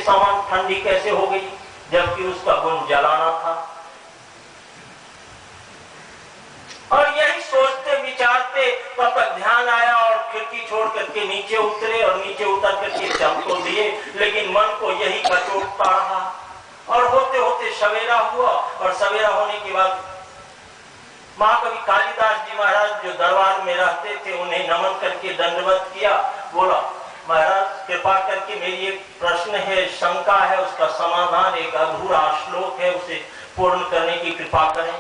समान ठंडी कैसे हो गई, जबकि उसका गुण जलाना था। और यही सोचते विचारते तब तक ध्यान आया और खिड़की छोड़ करके नीचे उतरे, और नीचे उतर करके चल तो दिए, लेकिन मन को यही कचोटता रहा। और होते होते सवेरा हुआ, और सवेरा होने के बाद महाकवि कालिदास जी महाराज जो दरबार में रहते थे, उन्हें नमन करके दंडवत किया। बोला, महाराज कृपा करके मेरी एक प्रश्न है, शंका है, उसका समाधान, एक अधूरा श्लोक है, उसे पूर्ण करने की कृपा करें।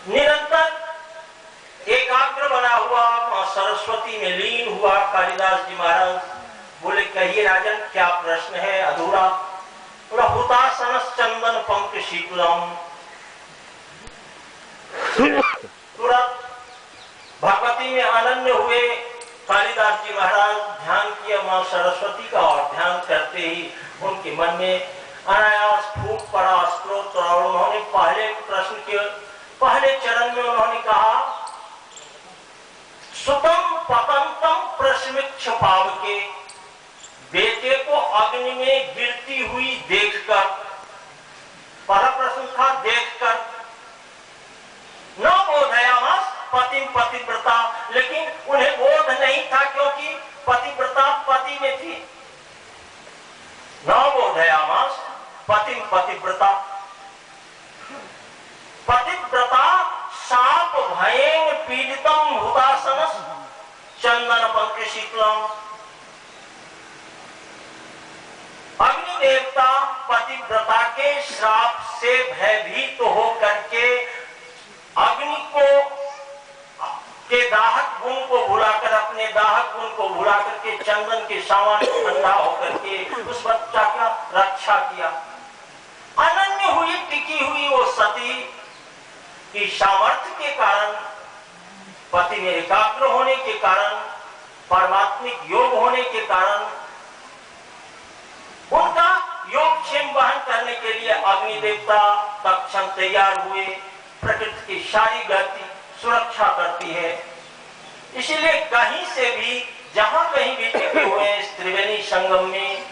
निरंतर एकाग्र बना हुआ मां सरस्वती में लीन हुआ कालिदास जी महाराज। बोले, कहिए राजन, क्या प्रश्न है अधूरा? बोला, हुतासनस चंदन पंक शीतलम। तुरंत भगवती में अनन्य हुए कालिदास जी महाराज, ध्यान किया मां सरस्वती का, और ध्यान करते ही उनके मन में अनायास फूट पड़ा स्तोत्र। और उन्होंने पहले प्रश्न के पहले चरण में उन्होंने कहा, सुतम पतंतम प्रश्मिक्ष पावके, बेटे को अग्नि में गिरती हुई देखकर, पहला प्रश्न था देखकर, न बोधयामास पतिम पतिव्रता, लेकिन उन्हें बोध नहीं था क्योंकि पतिव्रता पति में थी। न बोधयामास पतिम पतिव्रता, पतिव्रता शाप भयेन पीड़ितम हुतासनस चंदन पंक शीतलम। अग्नि देवता पतिव्रता के श्राप से भयभीत तो हो करके अग्नि को के दाहक गुण को भुलाकर, अपने दाहक गुण को भुला करके चंदन के समान ठंडा होकर के उस बच्चा का रक्षा किया। अनन्य हुई टिकी हुई वो सती की सामर्थ्य के कारण, पति में एकाग्र होने के कारण, परमात्मिक योग होने के कारण, उनका योगक्षेम वहन करने के लिए अग्नि देवता तत्क्षण तैयार हुए। प्रकृति की सारी गति सुरक्षा करती है। इसीलिए कहीं से भी, जहां कहीं भी टिके हुए त्रिवेणी संगम में,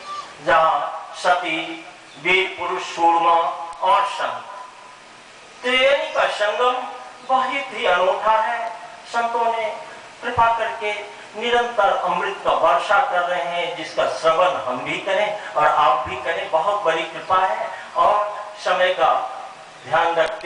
जहां सती, वीर पुरुष, सूरमा और संत, त्रिवेणी का संगम बहुत ही अनोखा है। संतों ने कृपा करके निरंतर अमृत का वर्षा कर रहे हैं, जिसका श्रवण हम भी करें और आप भी करें। बहुत बड़ी कृपा है। और समय का ध्यान रखते